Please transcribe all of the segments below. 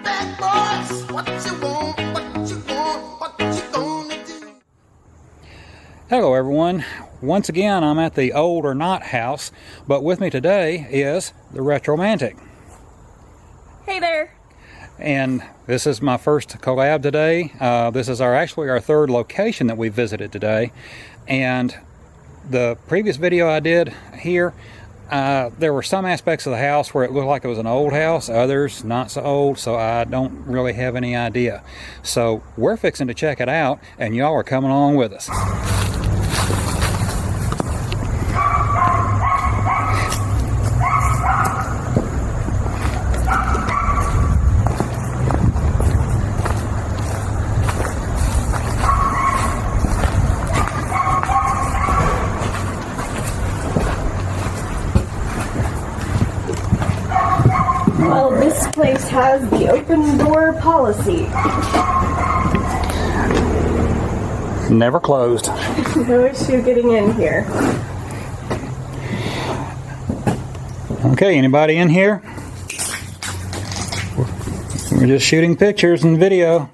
bad boys. What you want, what you want, what you gonna do? Hello everyone. Once again, I'm at the Old or Not house, but with me today is the Retromantic. Hey there. And this is my first collab today. This is actually our third location that we visited today. And the previous video I did here, there were some aspects of the house where it looked like it was an old house, others not so old, so I don't really have any idea. So we're fixing to check it out, and y'all are coming along with us. Well, this place has the open door policy. Never closed. No issue getting in here. Okay, anybody in here? We're just shooting pictures and video.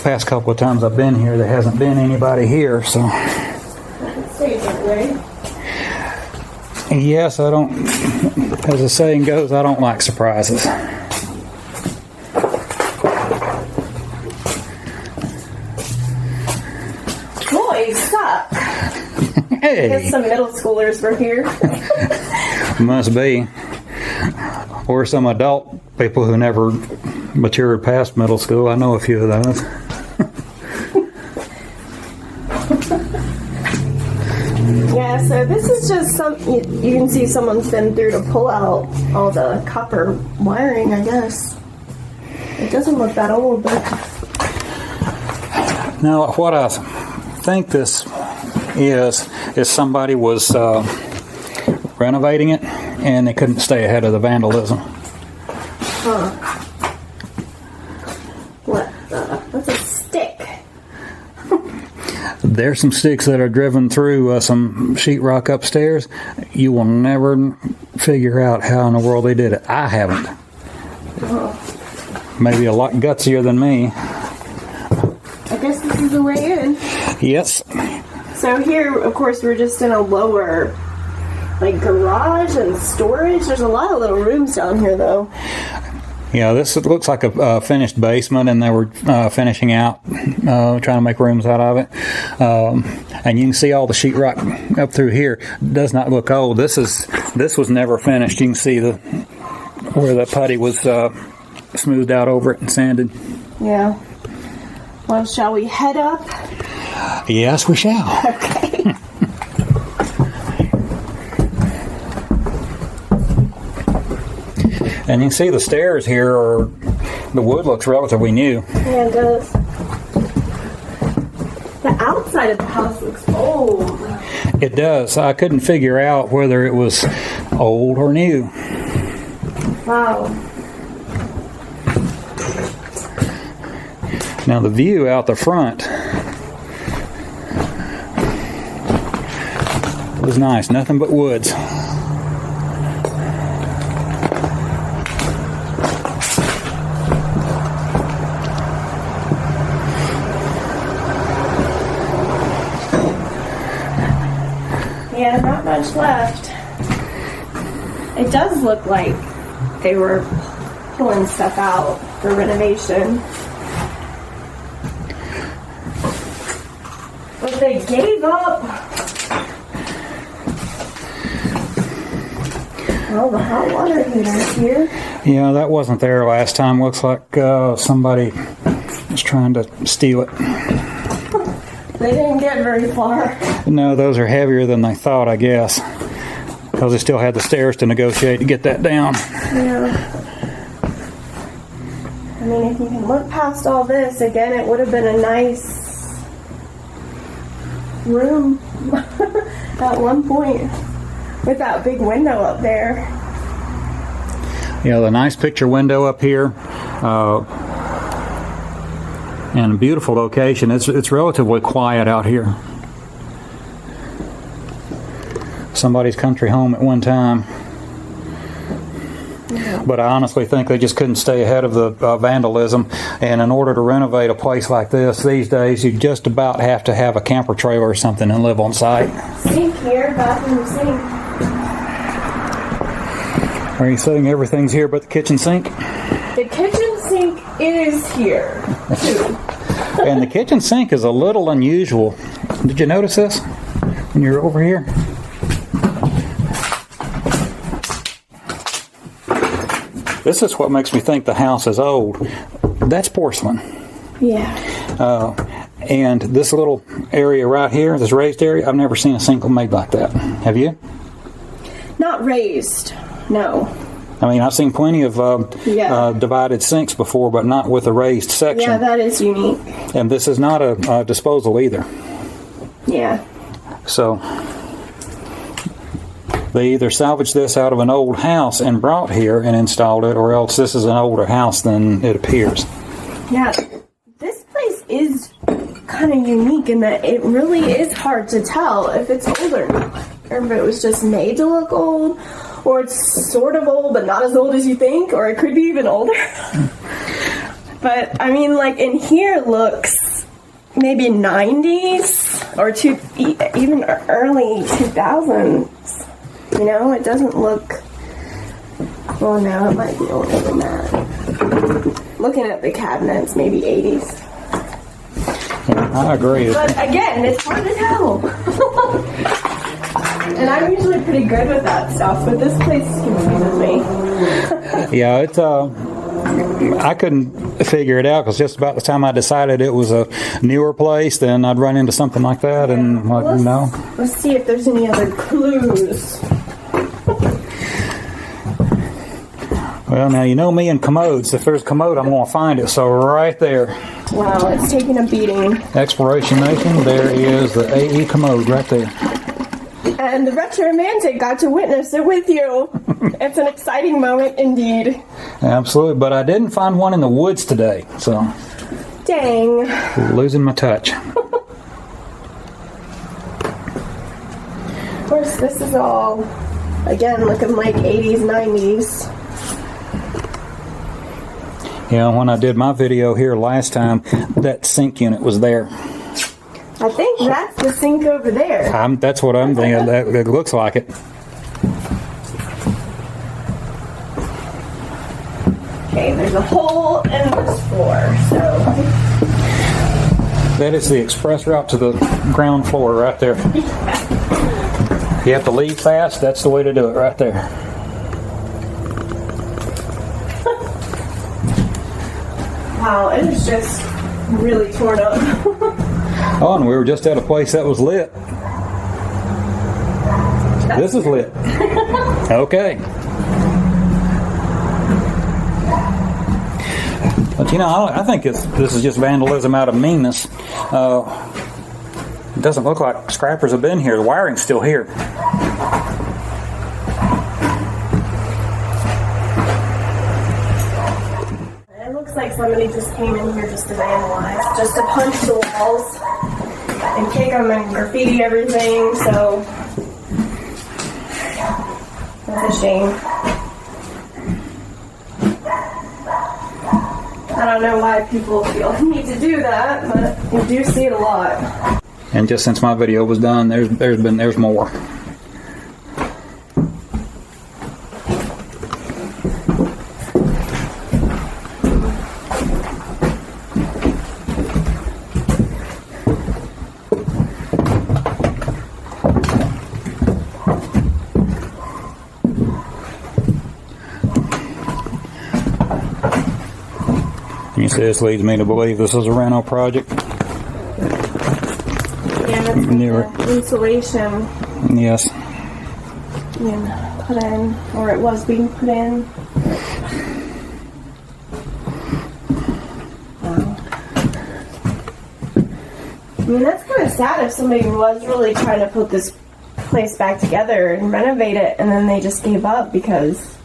Past couple of times I've been here, there hasn't been anybody here, so. It stays that way. Yes, I don't, as the saying goes, I don't like surprises. Boys suck. Hey! I guess some middle schoolers were here. Must be. Or some adult people who never matured past middle school. I know a few of those. Yeah, so this is just you can see someone's been through to pull out all the copper wiring, I guess. It doesn't look that old, but... Now, what I think this is somebody was renovating it and they couldn't stay ahead of the vandalism. Huh. What the? That's a stick. There's some sticks that are driven through some sheetrock upstairs. You will never figure out how in the world they did it. I haven't. Oh. Maybe a lot gutsier than me. I guess this is the way in. Yes. So here, of course, we're just in a lower, like, garage and storage. There's a lot of little rooms down here, though. Yeah, this looks like a finished basement, and they were finishing out, trying to make rooms out of it. And you can see all the sheetrock up through here. It does not look old. This was never finished. You can see where the putty was smoothed out over it and sanded. Yeah. Well, shall we head up? Yes, we shall. Okay. And you can see the stairs here, the wood looks relatively new. Yeah, it does. The outside of the house looks old. It does. I couldn't figure out whether it was old or new. Wow. Now the view out the front was nice. Nothing but woods. Yeah, not much left. It does look like they were pulling stuff out for renovation. But they gave up. Well, the hot water heater's here. Yeah, that wasn't there last time. Looks like somebody was trying to steal it. They didn't get very far. No, those are heavier than they thought, I guess. Because they still had the stairs to negotiate to get that down. Yeah. I mean, if you can look past all this, again, it would have been a nice room at one point with that big window up there. Yeah, the nice picture window up here. And a beautiful location. It's relatively quiet out here. somebody's country home at one time. But I honestly think they just couldn't stay ahead of the vandalism. And in order to renovate a place like this these days, you just about have to have a camper trailer or something and live on site. Sink here, bathroom sink. Are you saying everything's here but the kitchen sink? The kitchen sink is here, too. And the kitchen sink is a little unusual. Did you notice this when you were over here? This is what makes me think the house is old. That's porcelain. Yeah. And this little area right here, this raised area, I've never seen a sink made like that. Have you? Not raised, no. I mean, I've seen plenty of divided sinks before, but not with a raised section. Yeah, that is unique. And this is not a disposal either. Yeah. So they either salvaged this out of an old house and brought here and installed it, or else this is an older house than it appears. Yeah, this place is kind of unique in that it really is hard to tell if it's old or not, or if it was just made to look old, or it's sort of old but not as old as you think, or it could be even older. But I mean, like in here looks maybe 90s or even early 2000s. You know, it doesn't look. Well, no, it might be older than that. Looking at the cabinets, maybe 80s. I agree. But again, it's hard to tell. And I'm usually pretty good with that stuff, but this place confuses me. Yeah, it's I couldn't figure it out because just about the time I decided it was a newer place, then I'd run into something like that, and no. Let's see if there's any other clues. Well, now you know me and commodes. If there's a commode, I'm going to find it. So right there. Wow, it's taking a beating. Exploration Nation, there is the AE commode right there. And the Retromantic got to witness it with you. It's an exciting moment indeed. Absolutely, but I didn't find one in the woods today, so. Dang. Losing my touch. Of course, this is all, again, looking like 80s, 90s. Yeah, when I did my video here last time, that sink unit was there. I think that's the sink over there. That's what I'm thinking. That looks like it. Okay, there's a hole in this floor, so. That is the express route to the ground floor right there. If you have to leave fast, that's the way to do it right there. Wow, it is just really torn up. Oh, and we were just at a place that was lit. This is lit. Okay. But you know, I think this is just vandalism out of meanness. It doesn't look like scrappers have been here. The wiring's still here. It looks like somebody just came in here just to vandalize, just to punch the walls and kick them and graffiti everything, so that's a shame. I don't know why people feel the need to do that, but you do see it a lot. And just since my video was done, there's more. You see, this leads me to believe this is a rental project. Yeah, it's like the insulation Yes. being put in, or it was being put in. Wow. I mean, that's kind of sad if somebody was really trying to put this place back together and renovate it, and then they just gave up because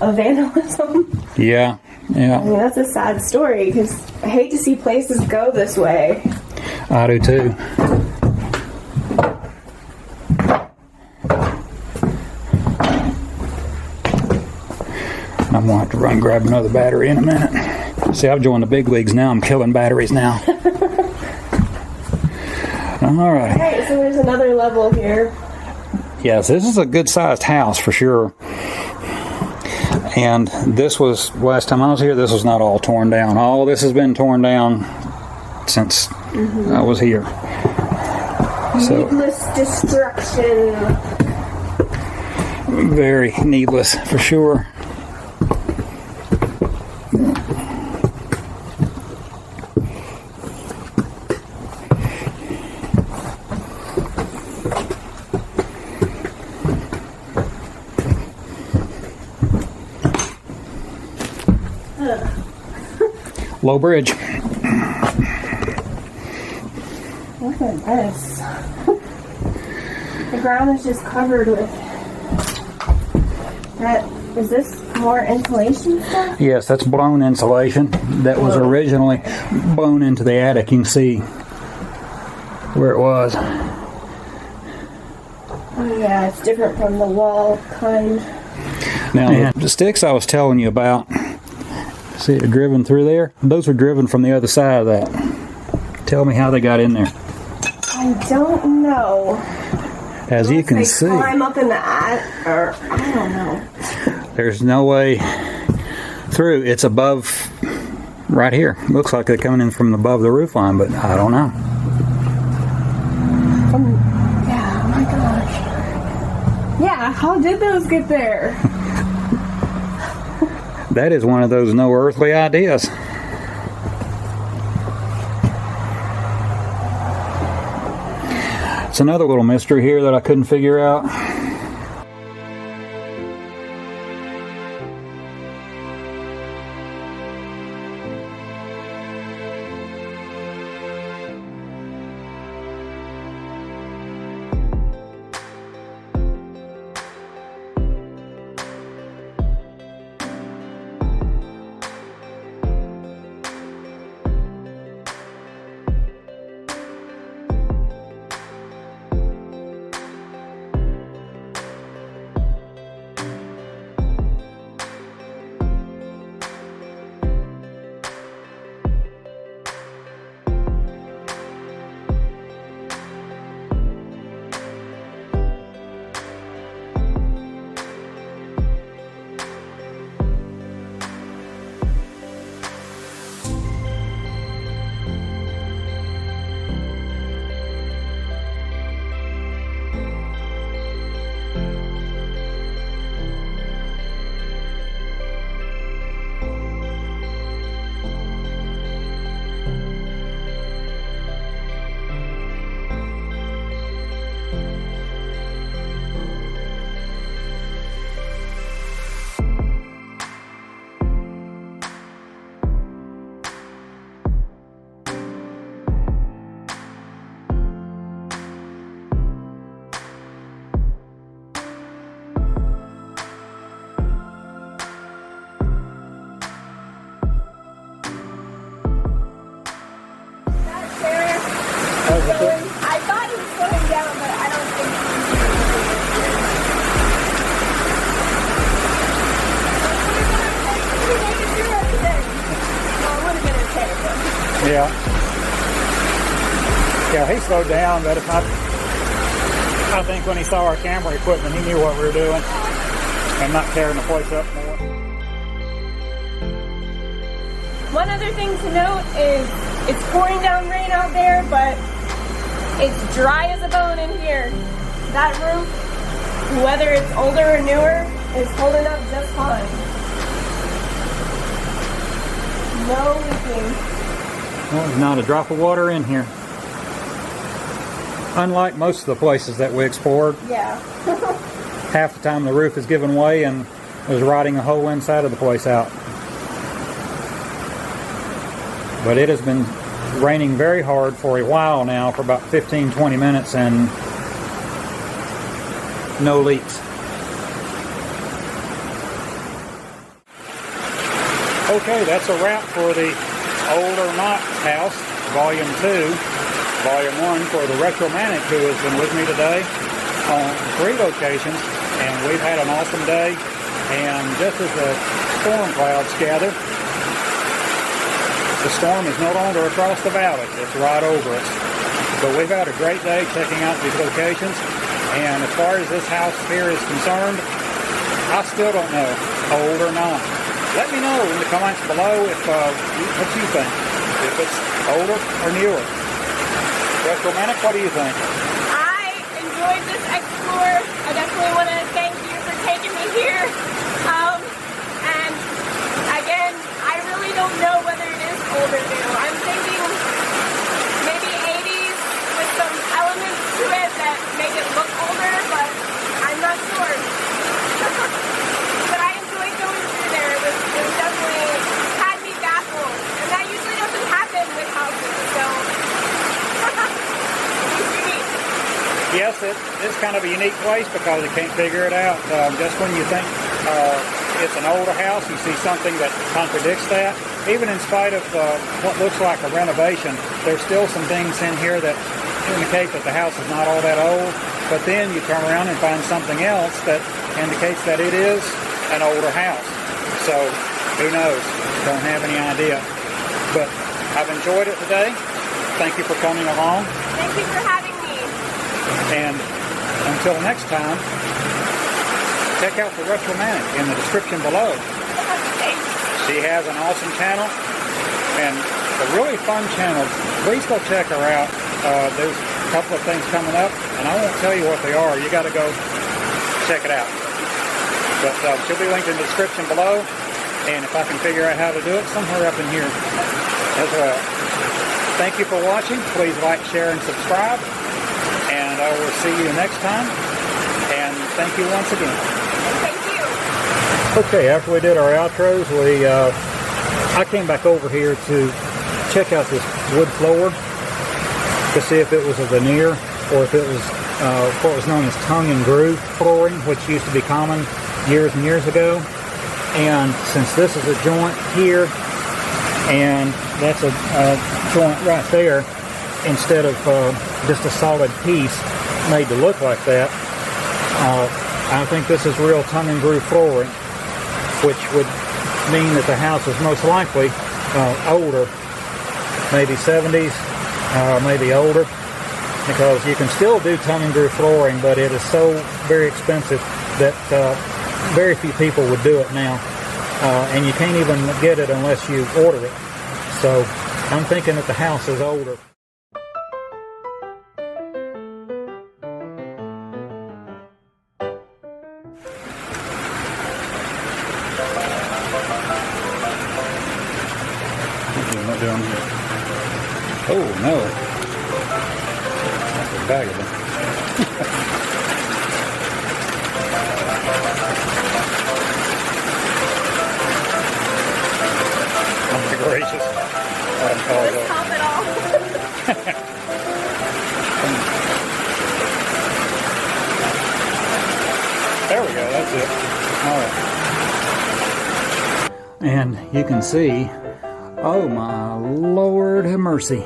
of vandalism. Yeah. Yeah. I mean, that's a sad story because I hate to see places go this way. I do too. I'm going to have to run grab another battery in a minute. See, I've joined the big leagues now. I'm killing batteries now. All right. Alright, so there's another level here. Yes, this is a good-sized house for sure. And this was, last time I was here, this was not all torn down. All this has been torn down since I was here. So, Needless destruction. very needless for sure. Low bridge. Look at this. The ground is just covered with that. Is this more insulation stuff? Yes, that's blown insulation that was originally blown into the attic. You can see where it was. Oh, yeah, it's different from the wall kind. Now, the sticks I was telling you about, see it driven through there? Those were driven from the other side of that. Tell me how they got in there. I don't know. As you can They see, climb up in the attic, or I don't know. there's no way through. It's above, right here. Looks like they're coming in from above the roof line, but I don't know. Yeah, oh my gosh. Yeah, how did those get there? That is one of those no earthly ideas. It's another little mystery here that I couldn't figure out. I thought he was slowing down, but I don't think Yeah. Yeah, he slowed down, but I think when he saw our camera equipment, he knew what we were doing and not tearing the place up more. One other thing to note is it's pouring down rain out there, but it's dry as a bone in here. That roof, whether it's older or newer, is holding up just fine. No leaking. Well, there's not a drop of water in here. Unlike most of the places that we explored, Yeah. half the time the roof is giving way and is rotting the whole inside of the place out. But it has been raining very hard for a while now, for about 15-20 minutes, and no leaks. Okay, that's a wrap for the Old or Not House, Volume 2. Volume 1 for the Retromantic, who has been with me today on 3 locations, and we've had an awesome day. And just as a storm clouds gather. The storm is no longer across the valley, it's right over us. But we've had a great day checking out these locations, and as far as this house here is concerned, I still don't know, old or not. Let me know in the comments below if what you think, if it's older or newer. Retromantic, what do you think? I enjoyed this explore. I definitely want to thank you for taking me here. And again, I really don't know whether it is old or new. I'm thinking maybe 80s with some elements to it that make it look older, but I'm not sure. But I enjoyed going through there. It was definitely had me baffled. And that usually doesn't happen with houses, so it's unique. Yes, it is kind of a unique place because you can't figure it out. Just when you think it's an older house, you see something that contradicts that. Even in spite of what looks like a renovation, there's still some things in here that indicate that the house is not all that old. But then you turn around and find something else that indicates that it is an older house. So who knows? Don't have any idea. But I've enjoyed it today. Thank you for coming along. Thank you for having me. And until next time, check out the Retromantic in the description below. Thanks. She has an awesome channel and a really fun channel. Please go check her out. There's a couple of things coming up, and I won't tell you what they are. You got to go check it out. But she'll be linked in the description below, and if I can figure out how to do it, somewhere up in here as well. Thank you for watching. Please like, share, and subscribe. And I will see you next time. And thank you once again. Thank you. Okay, after we did our outros, I came back over here to check out this wood floor to see if it was a veneer or if it was what was known as tongue and groove flooring, which used to be common years and years ago. And since this is a joint here and that's a joint right there, instead of just a solid piece made to look like that, I think this is real tongue and groove flooring, which would mean that the house is most likely older, maybe 70s, maybe older, because you can still do tongue and groove flooring, but it is so very expensive that very few people would do it now, and you can't even get it unless you order it. So I'm thinking that the house is older. What down here? Oh no, that's a bag of them. Oh my gracious. Let's top it off. There we go, that's it. Alright. And you can see, oh my Lord have mercy.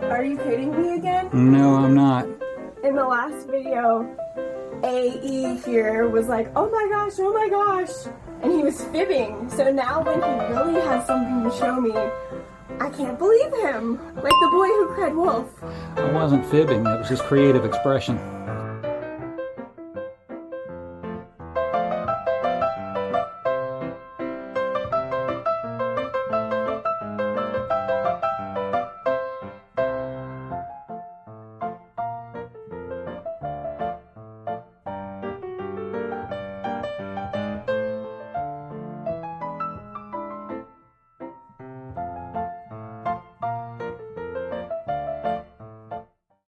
Are you kidding me again? No, I'm not. In the last video, AE here was like, oh my gosh, and he was fibbing. So now when he really has something to show me, I can't believe him. Like the boy who cried wolf. I wasn't fibbing, that was just creative expression.